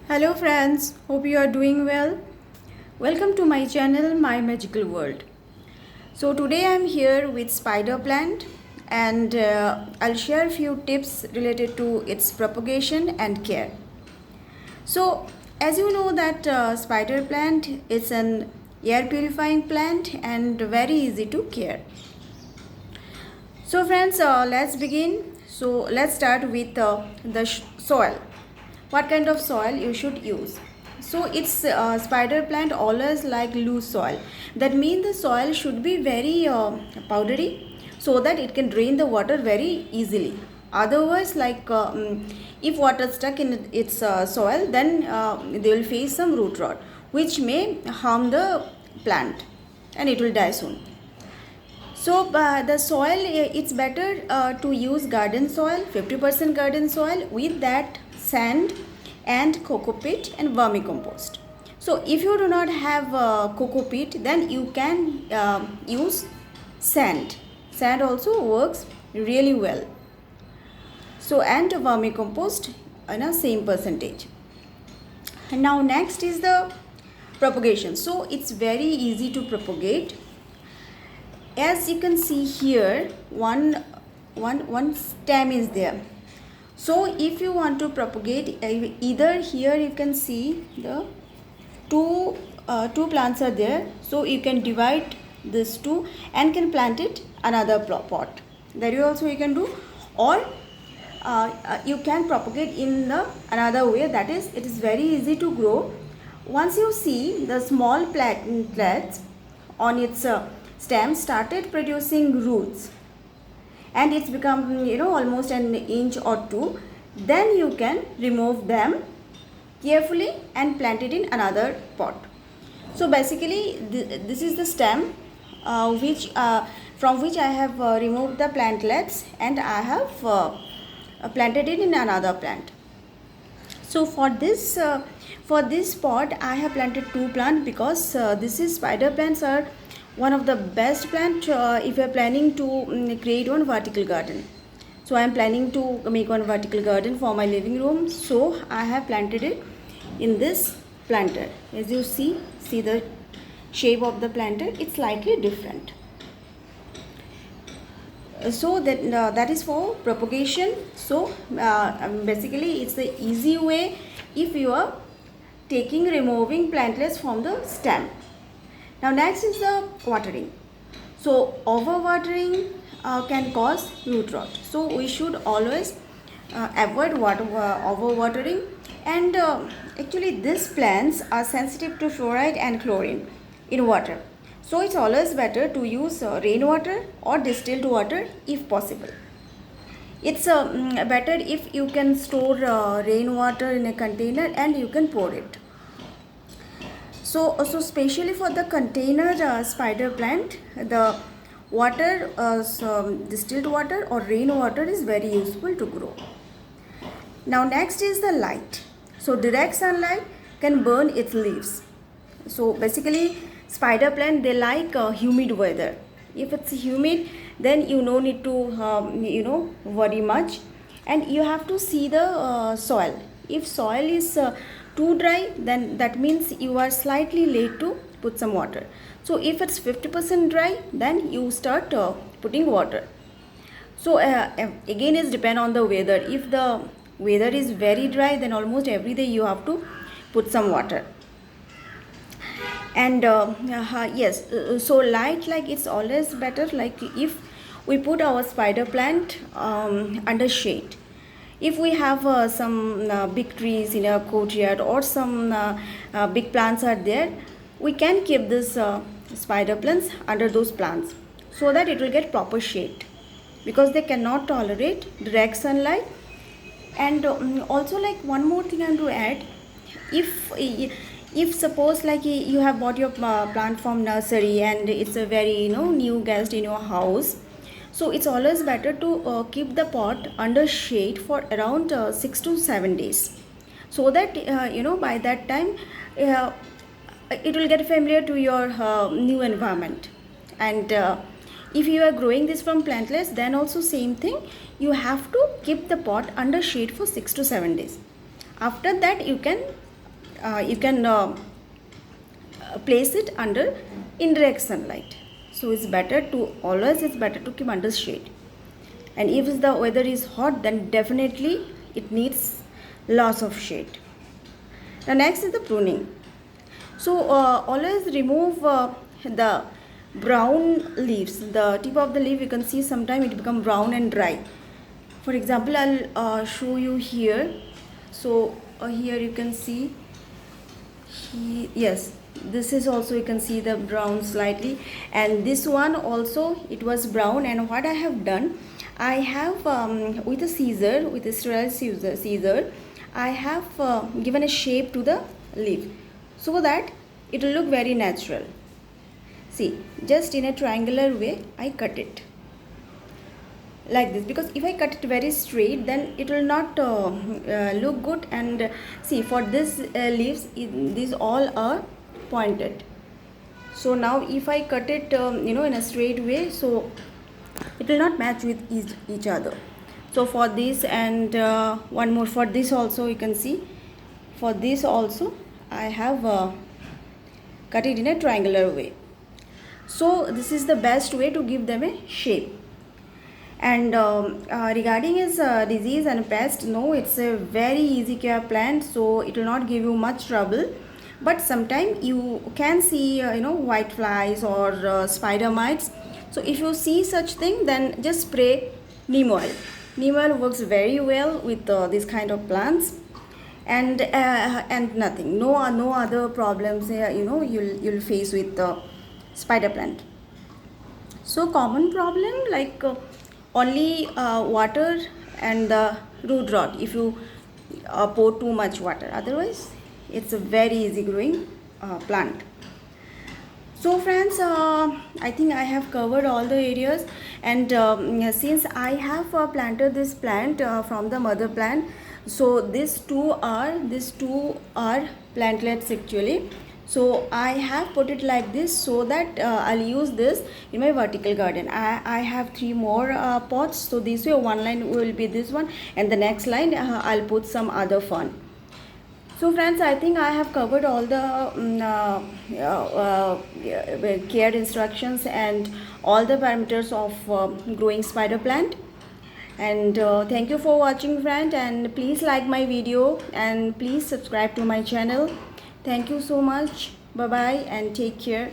Hello friends, hope you are doing well. Welcome to my channel My Magical World. So today I am here with spider plant and I'll share a few tips related to its propagation and care. So as you know that spider plant is an air purifying plant and very easy to care. So friends, let's begin. So let's start with the soil. What kind of soil you should use? So it's spider plant always like loose soil. That means the soil should be very powdery so that it can drain the water very easily. Otherwise, if water stuck in its soil, then they will face some root rot, which may harm the plant and it will die soon. So the soil, it's better to use garden soil, 50% garden soil, with that sand and coco peat and vermicompost. So if you do not have coco peat, then you can use sand. Sand also works really well. So and vermicompost in a same percentage. And now next is the propagation. So it's very easy to propagate. As you can see here, one stem is there. So if you want to propagate, either here you can see the two plants are there. So you can divide this two and can plant it another pot. That you also you can do, or you can propagate in the another way. That is, it is very easy to grow. Once you see the small plants on its stem started producing roots and it's become almost an inch or two, then you can remove them carefully and plant it in another pot. So basically this is the stem from which I have removed the plantlets and I have planted it in another plant. So for this pot I have planted two plants because this is spider plants are one of the best plant if you are planning to create one vertical garden. So I am planning to make one vertical garden for my living room. So I have planted it in this planter. As you see the shape of the planter, it's slightly different. So that is for propagation. So basically it's the easy way if you are removing plantlets from the stem. Now next is the watering. So overwatering can cause root rot. So we should always avoid overwatering. And actually these plants are sensitive to fluoride and chlorine in water. So it's always better to use rainwater or distilled water if possible. It's better if you can store rainwater in a container and you can pour it. So especially for the container spider plant, the water, distilled water or rainwater is very useful to grow. Now next is the light. So direct sunlight can burn its leaves. So basically spider plant, they like humid weather. If it's humid, then you no need to worry much, and you have to see the soil. If soil is too dry, then that means you are slightly late to put some water. So if it's 50% dry, then you start putting water. So again it's depend on the weather. If the weather is very dry, then almost every day you have to put some water. And yes, so light, like it's always better like if we put our spider plant under shade. If we have some big trees in our courtyard or some big plants are there, we can keep this spider plants under those plants so that it will get proper shade, because they cannot tolerate direct sunlight. And also, like one more thing I want to add, if suppose like you have bought your plant from nursery and it's a very new guest in your house, so it's always better to keep the pot under shade for around 6 to 7 days, so that by that time it will get familiar to your new environment. And if you are growing this from plantlets, then also same thing, you have to keep the pot under shade for 6 to 7 days. After that you can you can place it under indirect sunlight. So it's better to keep under shade. And if the weather is hot, then definitely it needs lots of shade. The next is the pruning. So always remove the brown leaves. The tip of the leaf, you can see sometimes it become brown and dry. For example, I'll show you here. So here you can see, yes, this is also, you can see the brown slightly, and this one also it was brown. And what I have done, I have with a sterile scissor, I have given a shape to the leaf so that it will look very natural. See, just in a triangular way I cut it like this, because if I cut it very straight, then it will not look good. And see, for this leaves, these all are pointed. So now if I cut it in a straight way, so it will not match with each other. So for this, and one more for this also, you can see, for this also I have cut it in a triangular way. So this is the best way to give them a shape. And regarding his disease and pest, no, it's a very easy care plant, so it will not give you much trouble. But sometimes you can see white flies or spider mites. So if you see such thing, then just spray neem oil. Neem oil works very well with this kind of plants, and nothing, no other problems you'll face with spider plant. So common problem like only water and the root rot if you pour too much water. Otherwise it's a very easy growing plant. So friends, I think I have covered all the areas. And since I have planted this plant from the mother plant, so these two are plantlets actually. So I have put it like this so that I'll use this in my vertical garden. I have 3 more pots. So this way, one line will be this one, and the next line I'll put some other fern. So friends, I think I have covered all the care instructions and all the parameters of growing spider plant. And thank you for watching, friend, and please like my video and please subscribe to my channel. Thank you so much. Bye bye and take care.